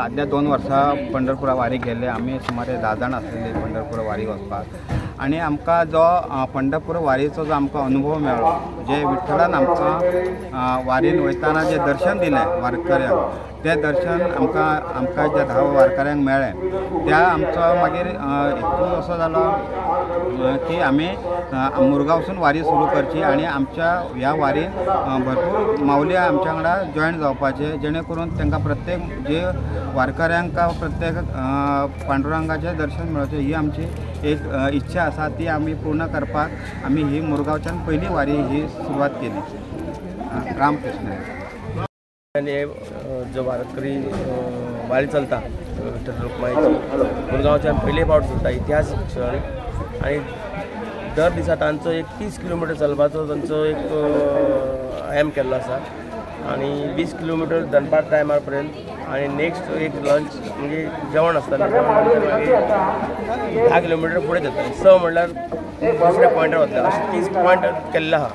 आदल्या 2 वर्सां पंढरपुरा वारी गेले आम्ही सुमारे 10 जाण आसलेले पंढरपुरा वारी वचपाक आणि आमकां जो पंढरपूर वारीचो जो आमकां अनुभव मेळ्ळो जे विठ्ठलान आमकां वारीन वयताना जे दर्शन दिलें वारकऱ्यांक ते दर्शन आमकां ज्या 10 वारकऱ्यांक मेळ्ळें त्या आमचो मागीर हेतू असो जालो की आमी मुरगांवसून वारी सुरू करची आणि आमच्या ह्या वारीन भरपूर माऊली आमच्या वांगडा जॉयन जावपाचे जेणे करून तांकां प्रत्येक जे वारकऱ्यांक प्रत्येक पांडुरंगाचें दर्शन मेळोवचें ही आमची एक इच्छा आसा ती आमी पूर्ण करपाक आमी ही मुरगांवच्यान पयली वारी ही सुरवात केली। रामकृष्ण। जो वारकरी वारी चलता विठ्ठल रुक्माईची मुरगांवच्यान पयले फावट चलता इतिहास क्षण आणि दर दिसा तांचो एक 30 किलोमीटर चलपाचो तांचो एक एम केल्लो आसा आणि 20 किलोमीटर दनपार टायमार पर्यंत आणि नेक्स्ट एक लंच म्हणजे जेवण आसतालें मागीर 10 किलोमीटर फुडें जाता 6 म्हणल्यार दुसऱ्या पॉयंटार वतले अशें 30 पॉयंट केल्ले आहा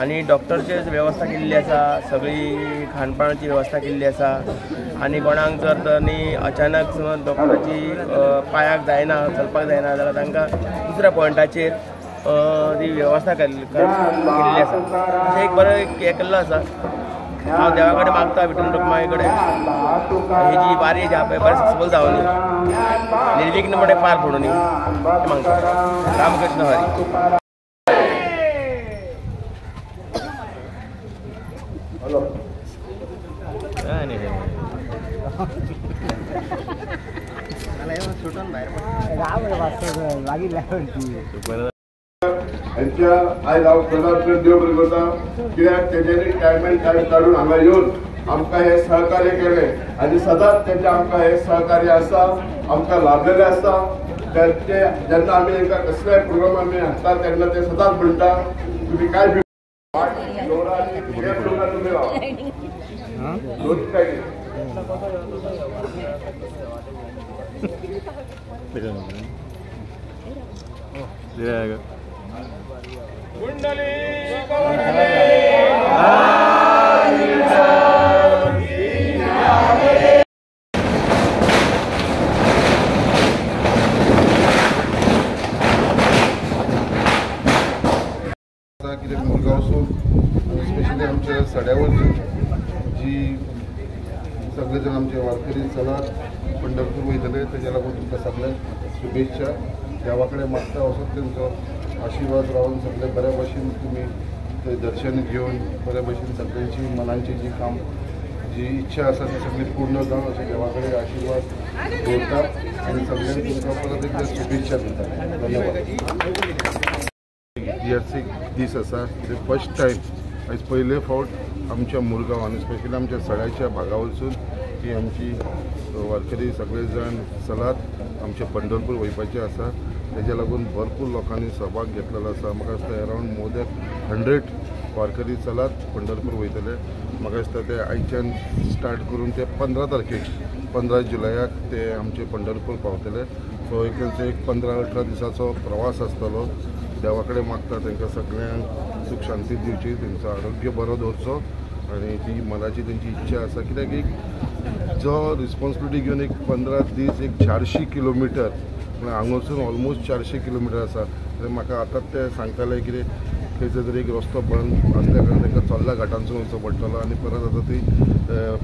आणि डॉक्टरची वेवस्था केल्ली आसा सगळी खाणपाणाची वेवस्था केल्ली आसा आणि कोणाक जर तर अचानक समज डॉक्टराची पांयाक जायना चलपाक जायना जाल्यार तांकां दुसऱ्या पॉयंटाचेर ती वेवस्था केल्ली आसा अशें एक बरो हे केल्लो आसा। हांव देवा कडेन मागता विठ्ठल रुक्माई कडेन ही जी वारी जी आहा बरें सक्सेसफूल जावनी निर्विघ्नपणे पार पडूनी मागता। रामकृष्ण हरी। आयज हांव सदांच देव बरें करता कित्याक तेजेनी टायम एंड टायम काडून हांगा येवन आमकां हे सहकार्य केलें आनी सदांच तेजें आमकां हे सहकार्य आसा आमकां लाभलेलें आसा। ते जेन्ना आमी तांकां कसलेय प्रोग्राम आमी हाडटा तेन्ना ते सदांच म्हणटा तुमी काय मुरगांवसून स्पेशली आमच्या सड्यावरची जी सगळे जण आमचे वारकरी चलात पंढरपूर वयतले तेच्या लागून तुमकां सगळ्यांक शुभेच्छा। देवा कडेन मागता असो तेंचो आशिर्वाद रावन सगळे बऱ्या भशेन तुमी ते दर्शन घेवन बऱ्या भशेन सगळ्यांची मनांची जी काम जी इच्छा आसा ती सगळी पूर्ण जावन अशें देवा कडेन आशिर्वाद दवरता आनी सगळ्यांक तुमकां परत एकदा शुभेच्छा दिता। धन्यवाद। इतिहासीक दीस आसा ते फर्स्ट टायम आयज पयले फावट आमच्या मुरगांव आनी स्पेशली आमच्या सड्याच्या भागा वचून ही आमची वारकरी सगळे जण चलात आमचे पंढरपूर वयपाचे आसा तेच्या लागून भरपूर लोकांनी सहभाग घेतलेलो आसा। म्हाका दिसता अरावंड मोर दॅन 100 वारकरी चलात पंढरपूर वयतले। म्हाका दिसता ते आयच्यान स्टार्ट करून ते 15 तारखेक 15 जुलयाक ते आमचे पंढरपूर पावतले। सो एक 15-18 दिसाचो प्रवास आसतलो। देवा कडेन मागता तांकां सगळ्यांक सुख शांती दिवची तेंचो आरोग्य बरो दवरचो आनी ती मनाची तेंची इच्छा आसा कित्याक एक जो रिस्पॉन्सिबिलिटी घेवन एक 15 दीस एक 400 किलोमीटर पूण हांगासून ऑलमोस्ट 400 किलोमिटर आसा. म्हाका आतांच ते सांगताले कितें खंयचो तरी एक रस्तो बंद आसल्या कारणान तांकां चल्ला घाटांसून वचचो पडटलो आनी परत आतां ती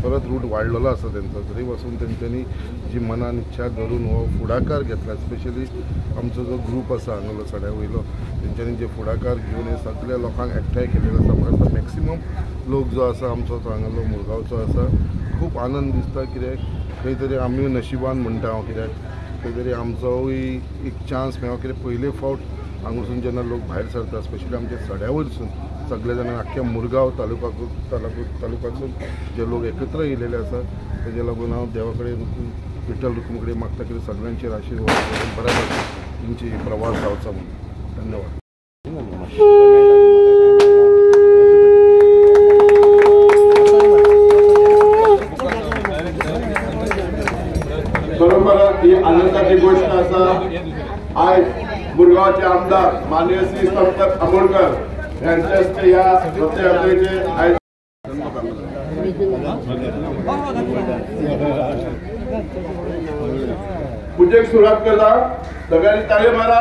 परत रूट वाडलेलो आसा तेंचो. तरी पासून तेंच्यांनी जी मनान इच्छा धरून हो फुडाकार घेतला. स्पेशली आमचो जो ग्रूप आसा हांगालो सड्या वयलो तेंच्यांनी जे फुडाकार घेवन हे सगळ्या लोकांक एकठांय केलेलो आसा. म्हाका दिसता मॅक्सिमम लोक जो आसा आमचो हांगालो मुरगांवचो आसा खूब आनंद दिसता. कित्याक खंय तरी आमी नशिबान म्हणटा हांव, कित्याक खंय तरी आमचोय एक चान्स मेळ्ळो. कित्याक पयले फावट हांगासून जेन्ना लोक भायर सरता स्पेशली आमच्या सड्या वयरसून सगळे जाण आख्ख्या मुरगांव तालुकासून जे लोक एकत्र येयलेले आसा तेजे लागून हांव देवा कडेन विठ्ठल रुक्मी कडेन मागता की सगळ्यांचेर आशिर्वाद करून बऱ्या भशेन तुमची प्रवास जावचो म्हणून. धन्यवाद. बरोबर ही आनंदाची गोष्ट आसा. आज मुरगांवचे आमदार माननीय श्री संपत आमोणकर यांच्या हस्ते या रथयात्रेचे आयोजन. पूजेक सुरुवात करता. सगळ्यांनी ताळी मारा.